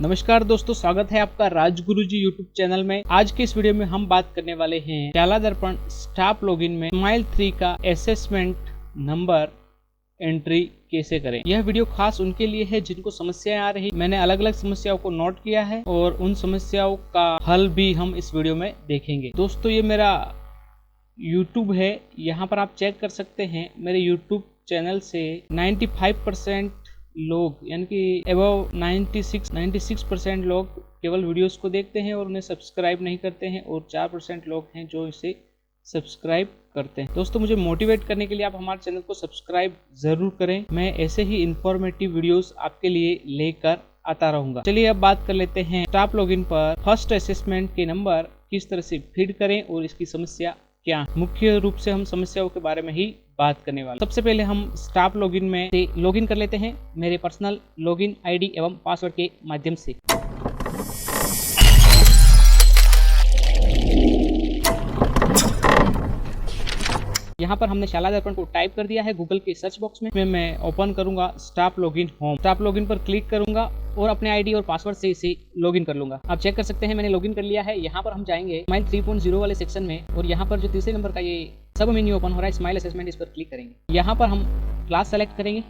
नमस्कार दोस्तों, स्वागत है आपका राजगुरुजी यूट्यूब चैनल में। आज के इस वीडियो में हम बात करने वाले हैं शाला दर्पण स्टाफ लॉगिन में स्माइल 3 का असेसमेंट नंबर एंट्री कैसे करें। यह वीडियो खास उनके लिए है जिनको समस्याएं आ रही। मैंने अलग अलग समस्याओं को नोट किया है और उन समस्याओं का हल भी हम इस वीडियो में देखेंगे। दोस्तों, ये मेरा यूट्यूब है, यहाँ पर आप चेक कर सकते हैं। मेरे यूट्यूब चैनल से 95% लोग यानी कि अबव 96% लोग केवल वीडियोस को देखते हैं और उन्हें सब्सक्राइब नहीं करते हैं, और 4% लोग हैं जो इसे सब्सक्राइब करते हैं। दोस्तों, मुझे मोटिवेट करने के लिए आप हमारे चैनल को सब्सक्राइब ज़रूर करें। मैं ऐसे ही इंफॉर्मेटिव वीडियोस आपके लिए लेकर आता रहूँगा। चलिए अब बात कर लेते हैं स्टाफ लॉगिन पर फर्स्ट असेसमेंट के नंबर किस तरह से फीड करें और इसकी समस्या क्या। मुख्य रूप से हम समस्याओं के बारे में ही बात करने वाले। सबसे पहले हम स्टाफ लॉगिन में से लॉगिन कर लेते हैं मेरे पर्सनल लॉगिन आईडी एवं पासवर्ड के माध्यम से। यहाँ पर हमने शाला दर्पण को टाइप कर दिया है गूगल के सर्च बॉक्स में। मैं ओपन करूंगा staff login home. Staff login पर क्लिक करूंगा और अपने आईडी और पासवर्ड से इसे लॉगिन कर लूंगा। आप चेक कर सकते हैं मैंने लॉगिन कर लिया है। यहाँ पर हम जाएंगे स्माइल 3.0 वाले सेक्शन में, और यहाँ पर जो तीसरे नंबर का ये सब मेन्यू ओपन हो रहा है स्माइल असेसमेंट, इस पर क्लिक करेंगे। यहाँ पर हम क्लास सेलेक्ट करेंगे।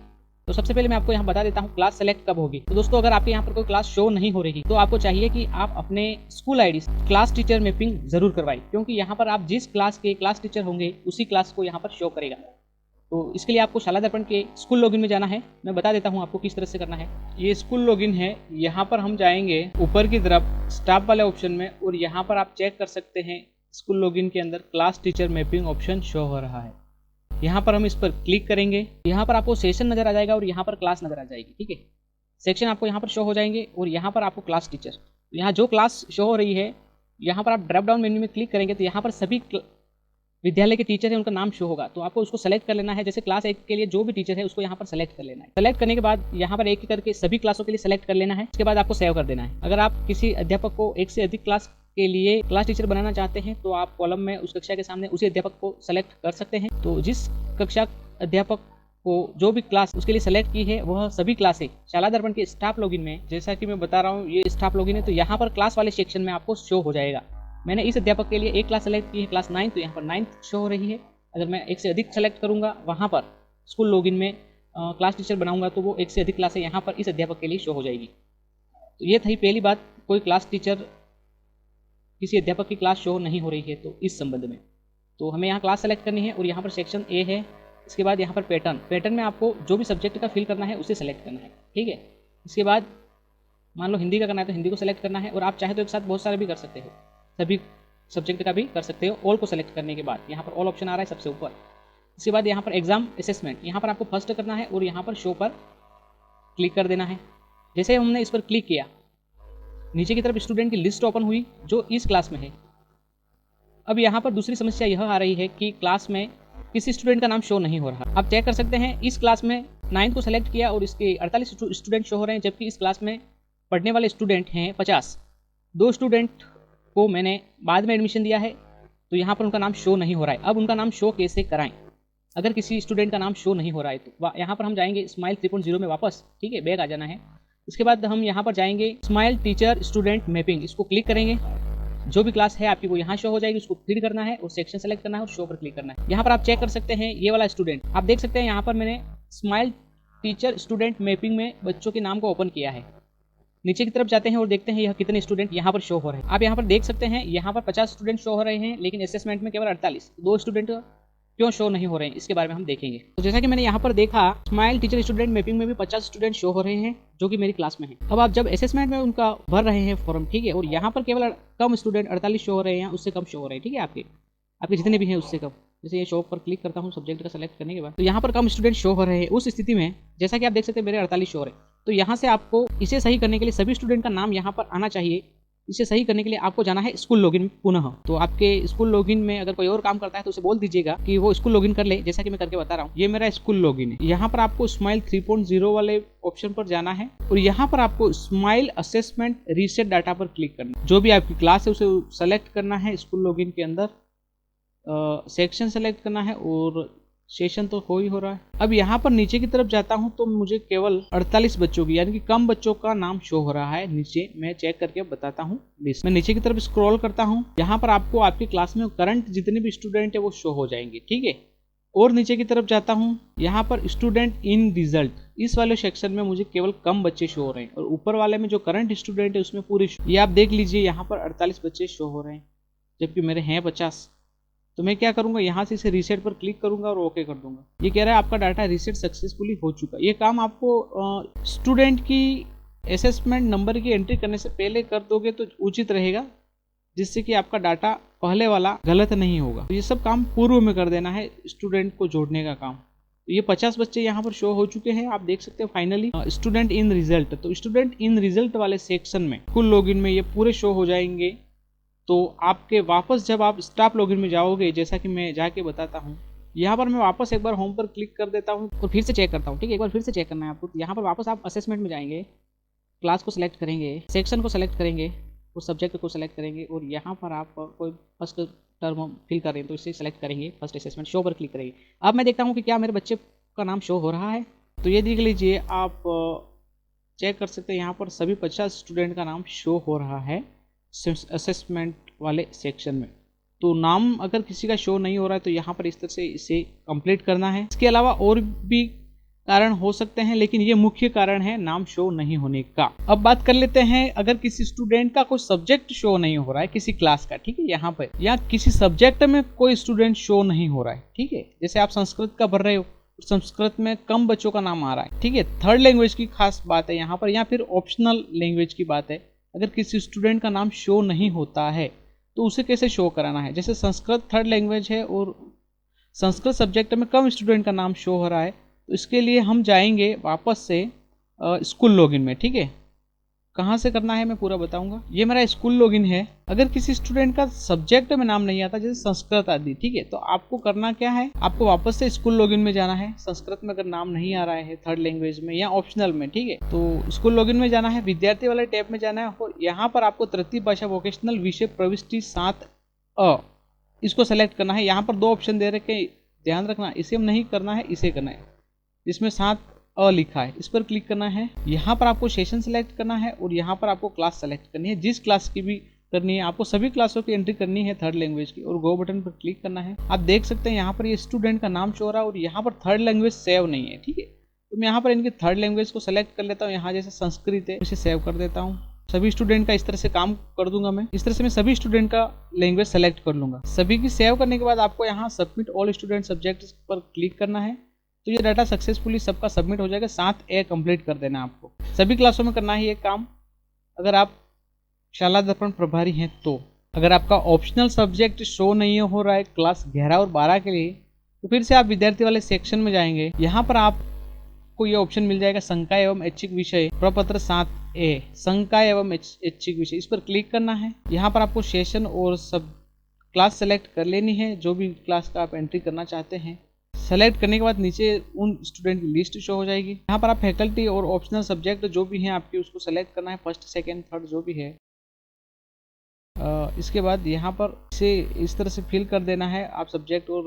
तो सबसे पहले मैं आपको यहाँ बता देता हूँ क्लास सेलेक्ट कब होगी। तो दोस्तों, अगर आपके यहाँ पर कोई क्लास शो नहीं हो रही तो आपको चाहिए कि आप अपने school ID class teacher mapping जरूर करवाएं, क्योंकि यहाँ पर आप जिस क्लास के क्लास टीचर होंगे उसी क्लास को यहाँ पर शो करेगा। तो इसके लिए आपको शाला दर्पण के स्कूल लॉगिन में जाना है। मैं बता देता हूँ आपको किस तरह से करना है। ये स्कूल लॉगिन है, यहाँ पर हम जाएंगे ऊपर की तरफ स्टाफ वाले ऑप्शन में, और यहाँ पर आप चेक कर सकते हैं स्कूल लॉगिन के अंदर class teacher mapping option show हो रहा है। यहाँ पर हम इस पर क्लिक करेंगे। यहाँ पर आपको सेशन नजर आ जाएगा और यहाँ पर क्लास नजर आ जाएगी। ठीक है, सेक्शन आपको यहाँ पर शो हो जाएंगे और यहाँ पर आपको क्लास टीचर, यहाँ जो क्लास शो हो रही है यहाँ पर आप ड्रॉप डाउन मेन्यू में क्लिक करेंगे तो यहाँ पर सभी विद्यालय के टीचर है उनका नाम शो होगा। तो आपको उसको सेलेक्ट कर लेना है। जैसे क्लास 1 के लिए जो भी टीचर है उसको यहाँ पर सेलेक्ट कर लेना है। सेलेक्ट करने के बाद यहाँ पर एक एक करके सभी क्लासों के लिए सेलेक्ट कर लेना है। उसके बाद आपको सेव कर देना है। अगर आप किसी अध्यापक को एक से अधिक क्लास के लिए क्लास टीचर बनाना चाहते हैं तो आप कॉलम में उस कक्षा के सामने उसी अध्यापक को सेलेक्ट कर सकते हैं। तो जिस कक्षा अध्यापक को जो भी क्लास उसके लिए सेलेक्ट की है वह सभी क्लासें शाला दर्पण के स्टाफ लॉगिन में, जैसा कि मैं बता रहा हूँ ये स्टाफ लॉगिन है, तो यहाँ पर क्लास वाले सेक्शन में आपको शो हो जाएगा। मैंने इस अध्यापक के लिए एक क्लास सेलेक्ट की है क्लास 9, तो यहाँ पर 9 शो हो रही है। अगर मैं एक से अधिक सेलेक्ट करूँगा वहाँ पर स्कूल लॉगिन में क्लास टीचर बनाऊँगा तो वो एक से अधिक क्लासें यहाँ पर इस अध्यापक के लिए शो हो जाएगी। तो ये थी पहली बात, कोई क्लास टीचर किसी अध्यापक की क्लास शो नहीं हो रही है। तो इस संबंध में तो हमें यहाँ क्लास सेलेक्ट करनी है और यहाँ पर सेक्शन ए है। इसके बाद यहाँ पर पैटर्न में आपको जो भी सब्जेक्ट का फिल करना है उसे सेलेक्ट करना है। ठीक है, इसके बाद मान लो हिंदी का करना है तो हिंदी को सेलेक्ट करना है, और आप चाहे तो एक साथ बहुत सारे भी कर सकते हो, सभी सब्जेक्ट का भी कर सकते हो। ऑल को सेलेक्ट करने के बाद यहाँ पर ऑल ऑप्शन आ रहा है सबसे ऊपर। इसके बाद यहाँ पर एग्जाम असेसमेंट, यहाँ पर आपको फर्स्ट करना है और यहाँ पर शो पर क्लिक कर देना है। जैसे हमने इस पर क्लिक किया नीचे की तरफ स्टूडेंट की लिस्ट ओपन हुई जो इस क्लास में है। अब यहाँ पर दूसरी समस्या यह आ रही है कि क्लास में किसी स्टूडेंट का नाम शो नहीं हो रहा। आप चेक कर सकते हैं इस क्लास में 9 को सेलेक्ट किया और इसके 48 स्टूडेंट शो हो रहे हैं, जबकि इस क्लास में पढ़ने वाले स्टूडेंट हैं 50। 2 स्टूडेंट को मैंने बाद में एडमिशन दिया है तो यहाँ पर उनका नाम शो नहीं हो रहा है। अब उनका नाम शो कैसे कराएं अगर किसी स्टूडेंट का नाम शो नहीं हो रहा है? तो यहाँ पर हम जाएंगे स्माइल 3.0 में वापस। ठीक है, बैक आ जाना है। उसके बाद हम यहाँ पर जाएंगे स्माइल टीचर स्टूडेंट मैपिंग, इसको क्लिक करेंगे। जो भी क्लास है आपकी वो यहाँ शो हो जाएगी, उसको फीड करना है और सेक्शन सेलेक्ट करना है और शो पर क्लिक करना है। यहाँ पर आप चेक कर सकते हैं ये वाला स्टूडेंट, आप देख सकते हैं यहाँ पर मैंने स्माइल टीचर स्टूडेंट मैपिंग में बच्चों के नाम को ओपन किया है। नीचे की तरफ जाते हैं और देखते हैं यह कितने स्टूडेंट यहाँ पर शो हो रहे हैं। आप यहाँ पर देख सकते हैं यहाँ पर 50 स्टूडेंट शो हो रहे हैं, लेकिन असेसमेंट में केवल 48। 2 स्टूडेंट क्यों शो नहीं हो रहे हैं इसके बारे में हम देखेंगे। तो जैसा कि मैंने यहाँ पर देखा स्माइल टीचर स्टूडेंट मैपिंग में भी 50 स्टूडेंट शो हो रहे हैं जो कि मेरी क्लास में है। अब आप जब असेसमेंट में उनका भर रहे हैं फॉर्म, ठीक है, और यहाँ पर केवल कम स्टूडेंट 48 शो हो रहे हैं, उससे कम शो हो रहे हैं। ठीक है, आपके जितने भी हैं उससे कम। जैसे ये शो पर क्लिक करता हूँ सब्जेक्ट का सेलेक्ट करने के बाद, तो यहाँ पर कम स्टूडेंट शो हो रहे हैं। उस स्थिति में जैसा कि आप देख सकते हैं मेरे 48 शो हो रहे हैं। तो यहाँ से आपको इसे सही करने के लिए सभी स्टूडेंट का नाम यहाँ पर आना चाहिए। इसे सही करने के लिए आपको जाना है स्कूल लॉगिन पुनः। तो आपके स्कूल लॉगिन में अगर कोई और काम करता है तो उसे बोल दीजिएगा कि वो स्कूल लॉगिन कर ले, जैसा कि मैं करके बता रहा हूँ। ये मेरा स्कूल लॉगिन है। यहाँ पर आपको स्माइल 3.0 वाले ऑप्शन पर जाना है और यहाँ पर आपको स्माइल असेसमेंट रीसेट डाटा पर क्लिक करना है। जो भी आपकी क्लास है उसे सेलेक्ट करना है। स्कूल लॉगिन के अंदर सेक्शन सेलेक्ट करना है और सेशन तो हो रहा है। अब यहाँ पर नीचे की तरफ जाता हूँ तो मुझे केवल 48 बच्चों की यानी कि कम बच्चों का नाम शो हो रहा है नीचे। मैं चेक करके बताता हूँ लिस्ट। मैं नीचे की तरफ स्क्रॉल करता हूँ, यहाँ पर आपको आपकी क्लास में करंट जितने भी स्टूडेंट है वो शो हो जाएंगे, ठीक है। और नीचे की तरफ जाता हूँ, यहाँ पर स्टूडेंट इन रिजल्ट, इस वाले सेक्शन में मुझे केवल कम बच्चे शो हो रहे हैं और ऊपर वाले में जो करंट स्टूडेंट है उसमें पूरे ये आप देख लीजिए, यहाँ पर 48 बच्चे शो हो रहे हैं जबकि मेरे हैं 50। तो मैं क्या करूंगा, यहाँ से इसे रीसेट पर क्लिक करूंगा और ओके कर दूंगा। ये कह रहा है आपका डाटा रीसेट सक्सेसफुली हो चुका। ये काम आपको स्टूडेंट की असेसमेंट नंबर की एंट्री करने से पहले कर दोगे तो उचित रहेगा, जिससे कि आपका डाटा पहले वाला गलत नहीं होगा। तो ये सब काम पूर्व में कर देना है, स्टूडेंट को जोड़ने का काम। तो ये 50 बच्चे यहाँ पर शो हो चुके हैं, आप देख सकते हो फाइनली स्टूडेंट इन रिजल्ट। तो स्टूडेंट इन रिजल्ट वाले सेक्शन में कुल लॉगिन में ये पूरे शो हो जाएंगे। तो आपके वापस जब आप स्टाफ लॉगिन में जाओगे, जैसा कि मैं जाके बताता हूँ, यहाँ पर मैं वापस एक बार होम पर क्लिक कर देता हूँ और फिर से चेक करता हूँ, ठीक है। एक बार फिर से चेक करना है आपको। यहाँ पर वापस आप असेसमेंट में जाएंगे, क्लास को सिलेक्ट करेंगे, सेक्शन को सिलेक्ट करेंगे और सब्जेक्ट को सिलेक्ट करेंगे और यहाँ पर आप कोई फर्स्ट टर्म फिल कर रहे हैं तो इसे सेलेक्ट करेंगे, फर्स्ट असेसमेंट शो पर क्लिक करेंगे। अब मैं देखता हूँ कि क्या मेरे बच्चे का नाम शो हो रहा है। तो ये देख लीजिए, आप चेक कर सकते हैं, यहाँ पर सभी 50 स्टूडेंट का नाम शो हो रहा है असेसमेंट वाले सेक्शन में। तो नाम अगर किसी का शो नहीं हो रहा है तो यहाँ पर इस तरह से इसे कंप्लीट करना है। इसके अलावा और भी कारण हो सकते हैं, लेकिन ये मुख्य कारण है नाम शो नहीं होने का। अब बात कर लेते हैं, अगर किसी स्टूडेंट का कोई सब्जेक्ट शो नहीं हो रहा है किसी क्लास का, ठीक है, यहाँ पर या किसी सब्जेक्ट में कोई स्टूडेंट शो नहीं हो रहा है, ठीक है। जैसे आप संस्कृत का भर रहे हो, संस्कृत में कम बच्चों का नाम आ रहा है, ठीक है, थर्ड लैंग्वेज की खास बात है यहाँ पर, या फिर ऑप्शनल लैंग्वेज की बात है। अगर किसी स्टूडेंट का नाम शो नहीं होता है तो उसे कैसे शो कराना है। जैसे संस्कृत थर्ड लैंग्वेज है और संस्कृत सब्जेक्ट में कम स्टूडेंट का नाम शो हो रहा है, तो इसके लिए हम जाएंगे वापस से स्कूल लॉगिन में, ठीक है। कहाँ से करना है मैं पूरा बताऊंगा। ये मेरा स्कूल लॉगिन है। अगर किसी स्टूडेंट का सब्जेक्ट में नाम नहीं आता, जैसे संस्कृत आदि, ठीक है, तो आपको करना क्या है, आपको वापस से स्कूल लॉगिन में जाना है। संस्कृत में अगर नाम नहीं आ रहा है थर्ड लैंग्वेज में या ऑप्शनल में, ठीक है, तो स्कूल लॉगिन में जाना है, विद्यार्थी वाले टैब में जाना है और यहाँ पर आपको तृतीय भाषा वोकेशनल विषय प्रविष्टि 7A इसको सेलेक्ट करना है। यहाँ पर 2 ऑप्शन दे रखे, ध्यान रखना, इसे नहीं करना है, इसे करना है। जिसमें 7A लिखा है इस पर क्लिक करना है। यहाँ पर आपको सेशन सेलेक्ट करना है और यहाँ पर आपको क्लास सेलेक्ट करनी है, जिस क्लास की भी करनी है। आपको सभी क्लासों की एंट्री करनी है थर्ड लैंग्वेज की और गो बटन पर क्लिक करना है। आप देख सकते हैं यहाँ पर ये स्टूडेंट का नाम शो हो रहा है और यहाँ पर थर्ड लैंग्वेज सेव नहीं है, ठीक है। तो मैं यहाँ पर इनकी थर्ड लैंग्वेज को सेलेक्ट कर लेता हूँ। यहाँ जैसे संस्कृत है इसे सेव कर देता हूँ। सभी स्टूडेंट का इस तरह से काम कर दूंगा मैं। इस तरह से मैं सभी स्टूडेंट का लैंग्वेज सेलेक्ट कर लूंगा। सभी की सेव करने के बाद आपको यहाँ सबमिट ऑल स्टूडेंट सब्जेक्ट पर क्लिक करना है। तो ये डाटा सक्सेसफुली सबका सबमिट हो जाएगा। 7A कंप्लीट कर देना आपको। सभी क्लासों में करना है ये काम, अगर आप शाला दर्पण प्रभारी हैं तो। अगर आपका ऑप्शनल सब्जेक्ट शो नहीं हो रहा है क्लास 11 और 12 के लिए, तो फिर से आप विद्यार्थी वाले सेक्शन में जाएंगे। यहाँ पर आपको ये ऑप्शन मिल जाएगा संकाय एवं ऐच्छिक विषय प्रपत्र 7A, संकाय एवं ऐच्छिक विषय, इस पर क्लिक करना है। यहाँ पर आपको सेशन और सब क्लास सेलेक्ट कर लेनी है, जो भी क्लास का आप एंट्री करना चाहते हैं। सेलेक्ट करने के बाद नीचे उन स्टूडेंट की लिस्ट शो हो जाएगी। यहाँ पर आप फैकल्टी और ऑप्शनल सब्जेक्ट जो भी हैं आपके उसको सेलेक्ट करना है, फर्स्ट सेकंड थर्ड जो भी है। इसके बाद यहाँ पर इसे इस तरह से फिल कर देना है आप सब्जेक्ट और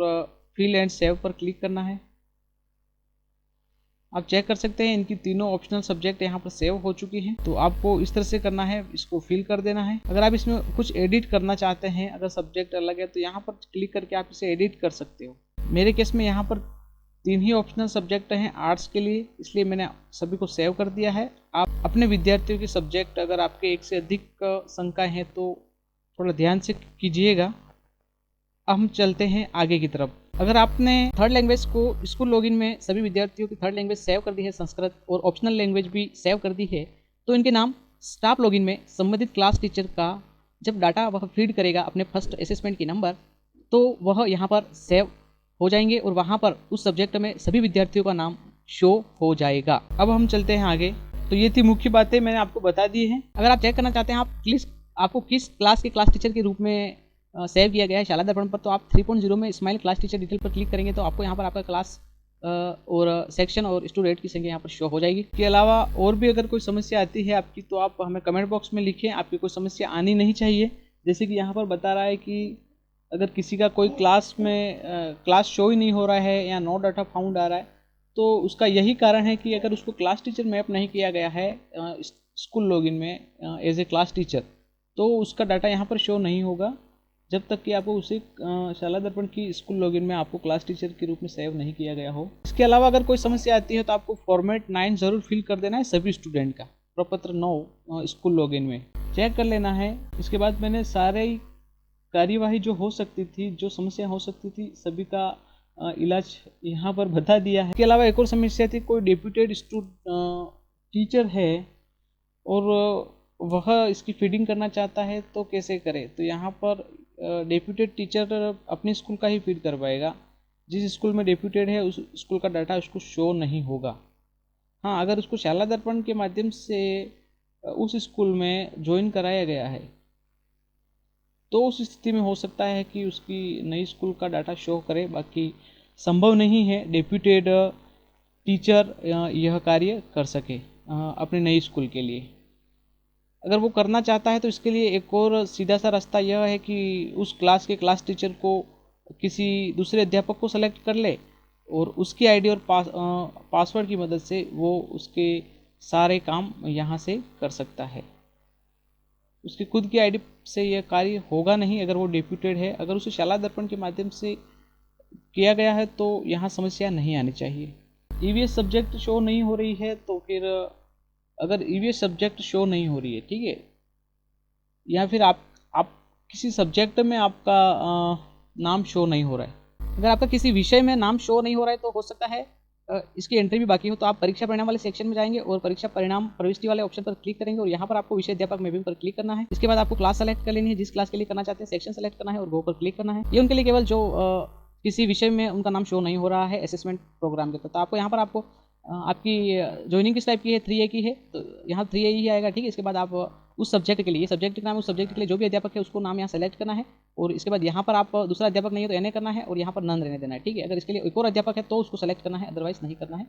फिल एंड सेव पर क्लिक करना है। आप चेक कर सकते हैं इनकी तीनों ऑप्शनल सब्जेक्ट यहाँ पर सेव हो चुकी हैं। तो आपको इस तरह से करना है, इसको फिल कर देना है। अगर आप इसमें कुछ एडिट करना चाहते हैं, अगर सब्जेक्ट अलग है तो यहाँ पर क्लिक करके आप इसे एडिट कर सकते हो। मेरे केस में यहाँ पर 3 ही ऑप्शनल सब्जेक्ट हैं आर्ट्स के लिए, इसलिए मैंने सभी को सेव कर दिया है। आप अपने विद्यार्थियों के सब्जेक्ट अगर आपके 1 से अधिक संख्या है तो थोड़ा ध्यान से कीजिएगा। अब हम चलते हैं आगे की तरफ। अगर आपने थर्ड लैंग्वेज को स्कूल लॉगिन में सभी विद्यार्थियों की थर्ड लैंग्वेज सेव कर दी है, संस्कृत और ऑप्शनल लैंग्वेज भी सेव कर दी है, तो इनके नाम स्टाफ लॉगिन में संबंधित क्लास टीचर का जब डाटा वह फीड करेगा अपने फर्स्ट असेसमेंट की नंबर, तो वह यहाँ पर सेव हो जाएंगे और वहाँ पर उस सब्जेक्ट में सभी विद्यार्थियों का नाम शो हो जाएगा। अब हम चलते हैं आगे। तो ये थी मुख्य बातें, मैंने आपको बता दी हैं। अगर आप चेक करना चाहते हैं आपको किस क्लास के क्लास टीचर के रूप में सेव किया गया है शाला दर्पण पर, तो आप 3.0 में स्माइल क्लास टीचर डिटेल पर क्लिक करेंगे तो आपको यहाँ पर आपका क्लास और सेक्शन और स्टूडेंट की संख्या यहाँ पर शो हो जाएगी। इसके अलावा और भी अगर कोई समस्या आती है आपकी तो आप हमें कमेंट बॉक्स में लिखें। आपकी कोई समस्या आनी नहीं चाहिए। जैसे कि यहाँ पर बता रहा है कि अगर किसी का कोई क्लास में क्लास शो ही नहीं हो रहा है या नो डाटा फाउंड आ रहा है, तो उसका यही कारण है कि अगर उसको क्लास टीचर मैप नहीं किया गया है स्कूल लॉगिन में एज ए क्लास टीचर, तो उसका डाटा यहाँ पर शो नहीं होगा जब तक कि आपको उसे शाला दर्पण की स्कूल लॉगिन में आपको क्लास टीचर के रूप में सेव नहीं किया गया हो। इसके अलावा अगर कोई समस्या आती है तो आपको फॉर्मेट 9 जरूर फिल कर देना है सभी स्टूडेंट का प्रपत्र 9 स्कूल लॉगिन में चेक कर लेना है। इसके बाद मैंने सारे कार्यवाही जो हो सकती थी, जो समस्या हो सकती थी, सभी का इलाज यहाँ पर बता दिया है। इसके अलावा एक और समस्या थी, कोई डेप्यूटेड टीचर है और वह इसकी फीडिंग करना चाहता है तो कैसे करे। तो यहाँ पर डेप्यूटेड टीचर अपने स्कूल का ही फीड करवाएगा। जिस स्कूल में डेप्यूटेड है उस स्कूल का डाटा उसको शो नहीं होगा। हाँ, अगर उसको शाला दर्पण के माध्यम से उस स्कूल में ज्वाइन कराया गया है तो उस स्थिति में हो सकता है कि उसकी नई स्कूल का डाटा शो करे। बाकी संभव नहीं है डेप्यूटेड टीचर यह कार्य कर सके अपने नई स्कूल के लिए। अगर वो करना चाहता है तो इसके लिए एक और सीधा सा रास्ता यह है कि उस क्लास के क्लास टीचर को किसी दूसरे अध्यापक को सेलेक्ट कर ले और उसकी आईडी और पासवर्ड की मदद से वो उसके सारे काम यहाँ से कर सकता है। उसकी खुद की आईडी से यह कार्य होगा नहीं अगर वो डेप्यूटेड है। अगर उसे शाला दर्पण के माध्यम से किया गया है तो यहाँ समस्या नहीं आनी चाहिए। ईवीएस सब्जेक्ट शो नहीं हो रही है तो फिर अगर ईवीएस सब्जेक्ट शो नहीं हो रही है, ठीक है, या फिर आप किसी सब्जेक्ट में आपका नाम शो नहीं हो रहा है, अगर आपका किसी विषय में नाम शो नहीं हो रहा है तो हो सकता है इसकी एंट्री भी बाकी हो। तो आप परीक्षा परिणाम वाले सेक्शन में जाएंगे और परीक्षा परिणाम प्रविष्टि वाले ऑप्शन पर क्लिक करेंगे और यहाँ पर आपको विषय अध्यापक मैपिंग पर क्लिक करना है। इसके बाद आपको क्लास सेलेक्ट कर लेनी है, जिस क्लास के लिए करना चाहते हैं सेक्शन सेलेक्ट करना है और गो पर क्लिक करना है। ये उनके लिए केवल जो किसी विषय में उनका नाम शो नहीं हो रहा है असेसमेंट प्रोग्राम के। तो आपको यहाँ पर आपको आपकी ज्वाइनिंग किस टाइप की है, 3A की है तो यहाँ 3A ही आएगा, ठीक है। इसके बाद आप उस सब्जेक्ट के लिए, सब्जेक्ट का नाम उस सब्जेक्ट के लिए जो भी अध्यापक है उसको नाम यहाँ सेलेक्ट करना है और इसके बाद यहाँ पर आप दूसरा अध्यापक नहीं है तो NA करना है और यहाँ पर नन रहने देना है, ठीक है। अगर इसके लिए एक और अध्यापक है तो उसको सेलेक्ट करना है, अदरवाइज नहीं करना है।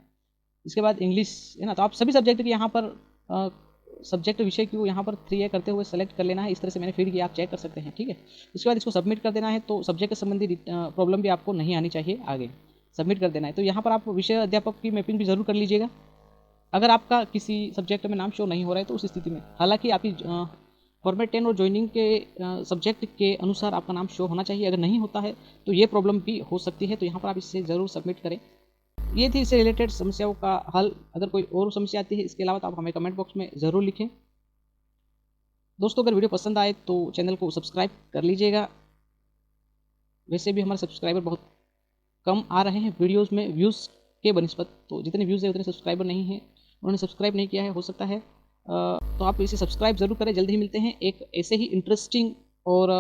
इसके बाद इंग्लिश है ना, तो आप सभी सब्जेक्ट की यहाँ पर सब्जेक्ट विषय को यहाँ पर 3A करते हुए सेलेक्ट कर लेना है। इस तरह से मैंने फीड किया, आप चेक कर सकते हैं, ठीक है। उसके बाद इसको सबमिट कर देना है तो सब्जेक्ट संबंधी प्रॉब्लम भी आपको नहीं आनी चाहिए। आगे सबमिट कर देना है। तो यहाँ पर आप विषय अध्यापक की मैपिंग भी जरूर कर लीजिएगा अगर आपका किसी सब्जेक्ट में नाम शो नहीं हो रहा है तो उस स्थिति में। हालांकि आपकी फॉर्मेट 10 और ज्वाइनिंग के सब्जेक्ट के अनुसार आपका नाम शो होना चाहिए। अगर नहीं होता है तो ये प्रॉब्लम भी हो सकती है, तो यहाँ पर आप इससे ज़रूर सबमिट करें। ये थी इससे रिलेटेड समस्याओं का हल। अगर कोई और समस्या आती है इसके अलावा तो आप हमें कमेंट बॉक्स में ज़रूर लिखें। दोस्तों, अगर वीडियो पसंद आए तो चैनल को सब्सक्राइब कर लीजिएगा। वैसे भी हमारे सब्सक्राइबर बहुत कम आ रहे हैं वीडियोज़ में व्यूज़ के बनिस्बत, तो जितने व्यूज़ है उतने सब्सक्राइबर नहीं है, उन्होंने सब्सक्राइब नहीं किया है, हो सकता है तो आप इसे सब्सक्राइब जरूर करें। जल्द ही मिलते हैं एक ऐसे ही इंटरेस्टिंग और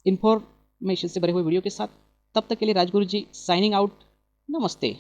इन्फॉर्मेशन से भरे हुए वीडियो के साथ। तब तक के लिए राजगुरु जी साइनिंग आउट। नमस्ते।